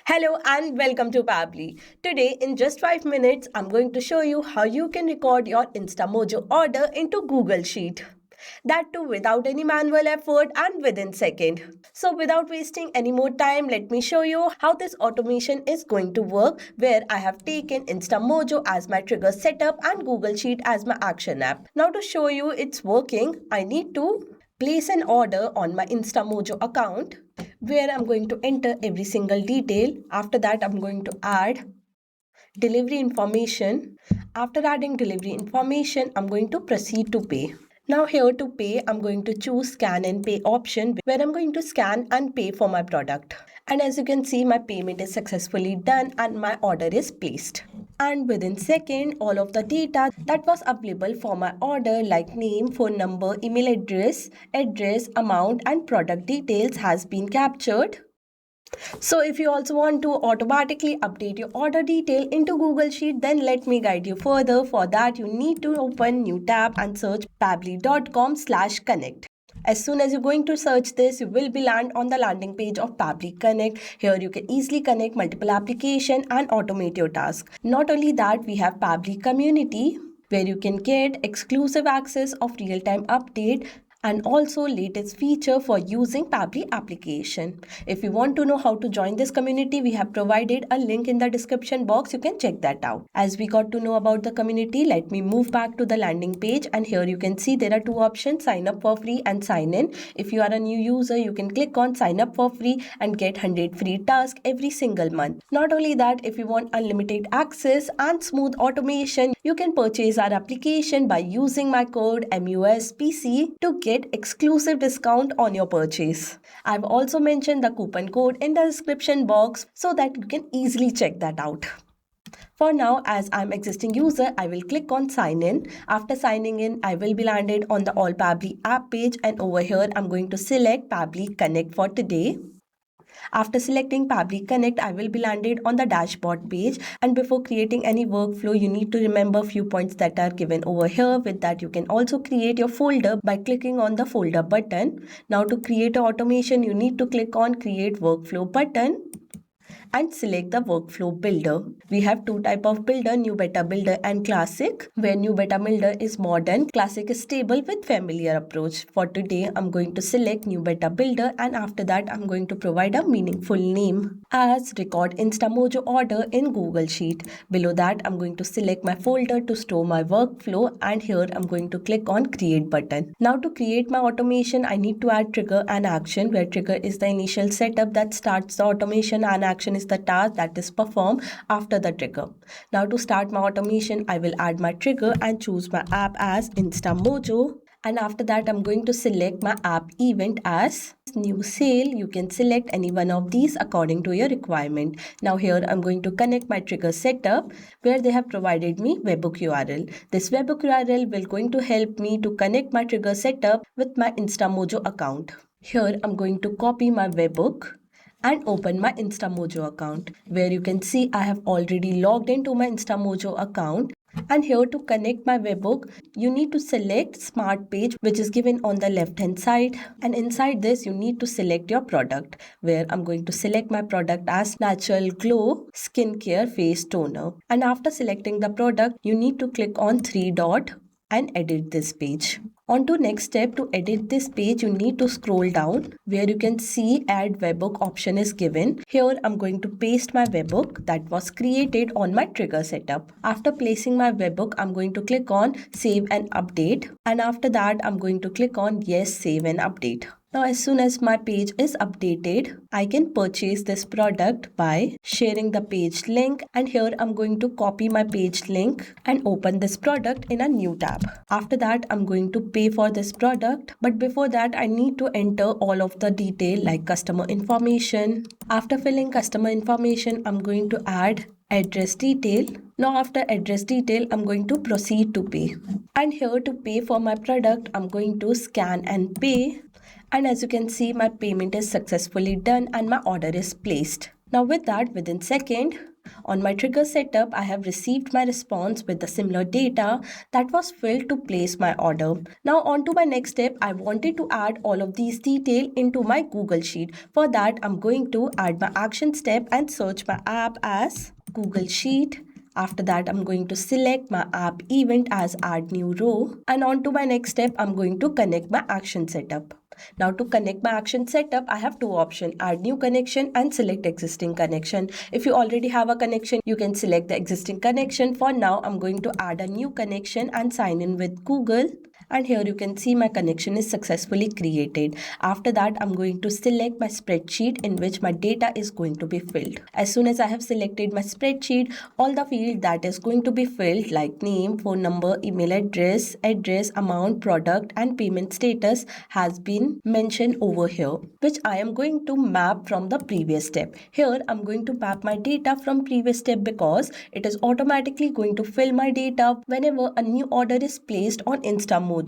Hello and welcome to Pabbly. Today, in just 5 minutes, I'm going to show you how you can record your Instamojo order into Google Sheet. That too without any manual effort and within second. So without wasting any more time, let me show you how this automation is going to work, where I have taken Instamojo as my trigger setup and Google Sheet as my action app. Now to show you it's working, I need to place an order on my Instamojo account where I'm going to enter every single detail. After that, I'm going to add delivery information. After adding delivery information, I'm going to proceed to pay. Now here to pay, I'm going to choose scan and pay option where I'm going to scan and pay for my product. And as you can see, my payment is successfully done and my order is placed. And within second, all of the data that was available for my order like name, phone number, email address, amount and product details has been captured. So if you also want to automatically update your order detail into Google Sheet, then let me guide you further. For that, you need to open new tab and search pabbly.com/connect. As soon as you're going to search this, you will be land on the landing page of Pabbly Connect. Here you can easily connect multiple applications and automate your task. Not only that, we have Pabbly Community where you can get exclusive access of real-time update and also latest feature for using Pabbly application. If you want to know how to join this community, we have provided a link in the description box. You can check that out. As we got to know about the community, let me move back to the landing page, and here you can see there are two options: sign up for free and sign in. If you are a new user, you can click on sign up for free and get 100 free tasks every single month. Not only that, if you want unlimited access and smooth automation, you can purchase our application by using my code MUSPC to get exclusive discount on your purchase. I've also mentioned the coupon code in the description box so that you can easily check that out. For now, as I'm existing user, I will click on sign in. After signing in, I will be landed on the All Pabbly app page, and over here I'm going to select Pabbly Connect for today. After selecting Pabbly Connect, I will be landed on the dashboard page, and before creating any workflow, you need to remember few points that are given over here. With that, you can also create your folder by clicking on the folder button. Now to create an automation, you need to click on create workflow button and select the workflow builder. We have two type of builder, new beta builder and classic, where new beta builder is modern, classic is stable with familiar approach. For today, I'm going to select new beta builder, and after that I'm going to provide a meaningful name as record Instamojo order in Google Sheet. Below that, I'm going to select my folder to store my workflow, and here I'm going to click on create button. Now to create my automation, I need to add trigger and action, where trigger is the initial setup that starts the automation and action is the task that is performed after the trigger. Now to start my automation, I will add my trigger and choose my app as Instamojo. And after that, I'm going to select my app event as new sale. You can select any one of these according to your requirement. Now here I'm going to connect my trigger setup, where they have provided me webhook URL. This webhook URL will going to help me to connect my trigger setup with my Instamojo account. Here I'm going to copy my webhook and open my Instamojo account, where you can see I have already logged into my Instamojo account. And here to connect my webhook, you need to select Smart Page, which is given on the left hand side, and inside this you need to select your product, where I'm going to select my product as Natural Glow Skincare Face Toner. And after selecting the product, you need to click on three dot and edit this page. On to next step, to edit this page, you need to scroll down where you can see add webhook option is given. Here I'm going to paste my webhook that was created on my trigger setup. After placing my webhook, I'm going to click on save and update, and after that I'm going to click on yes, save and update. Now as soon as my page is updated, I can purchase this product by sharing the page link, and here I'm going to copy my page link and open this product in a new tab. After that, I'm going to pay for this product, but before that I need to enter all of the detail like customer information. After filling customer information, I'm going to add address detail. Now after address detail, I'm going to proceed to pay, and here to pay for my product, I'm going to scan and pay. And as you can see, my payment is successfully done and my order is placed. Now with that, within second, on my trigger setup, I have received my response with the similar data that was filled to place my order. Now on to my next step, I wanted to add all of these details into my Google Sheet. For that, I'm going to add my action step and search my app as Google Sheet. After that, I'm going to select my app event as add new row. And on to my next step, I'm going to connect my action setup. Now to connect my action setup, I have two options, add new connection and select existing connection. If you already have a connection, you can select the existing connection. For now, I'm going to add a new connection and sign in with Google. And here you can see my connection is successfully created. After that, I'm going to select my spreadsheet in which my data is going to be filled. As soon as I have selected my spreadsheet, all the fields that is going to be filled like name, phone number, email address, amount, product and payment status has been mentioned over here, which I am going to map from the previous step. Here I'm going to map my data from previous step because it is automatically going to fill my data whenever a new order is placed on Instamojo.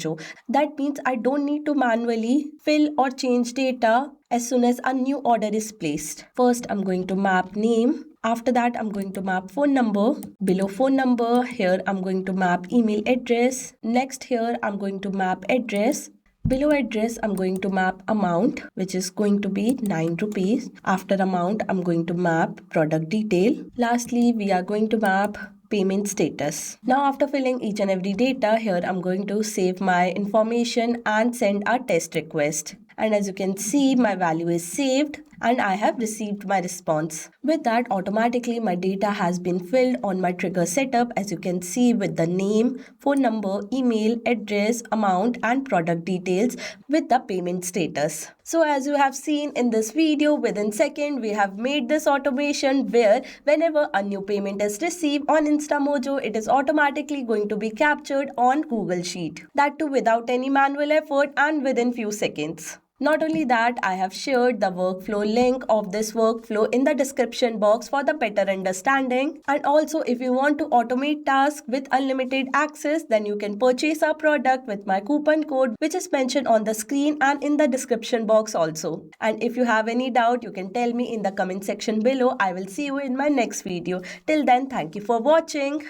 That means I don't need to manually fill or change data as soon as a new order is placed. First, I'm going to map name. After that, I'm going to map phone number. Below phone number, here I'm going to map email address. Next here, I'm going to map address. Below address, I'm going to map amount, which is going to be 9 rupees. After amount, I'm going to map product detail. Lastly, we are going to map payment status. Now after filling each and every data, here I'm going to save my information and send a test request. And as you can see, my value is saved and I have received my response. With that, automatically my data has been filled on my trigger setup, as you can see, with the name, phone number, email, address, amount and product details with the payment status. So as you have seen in this video, within second we have made this automation where whenever a new payment is received on Instamojo, it is automatically going to be captured on Google Sheet. That too without any manual effort and within few seconds. Not only that, I have shared the workflow link of this workflow in the description box for the better understanding. And also, if you want to automate tasks with unlimited access, then you can purchase our product with my coupon code, which is mentioned on the screen and in the description box also. And if you have any doubt, you can tell me in the comment section below. I will see you in my next video. Till then, thank you for watching.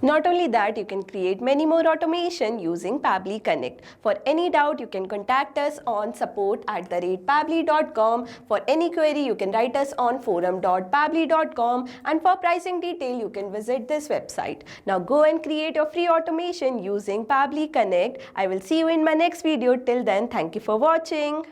Not only that, you can create many more automation using Pabbly Connect. For any doubt, you can contact us on support@pabbly.com. For any query, you can write us on forum.pabbly.com. And for pricing detail, you can visit this website. Now go and create your free automation using Pabbly Connect. I will see you in my next video. Till then, thank you for watching.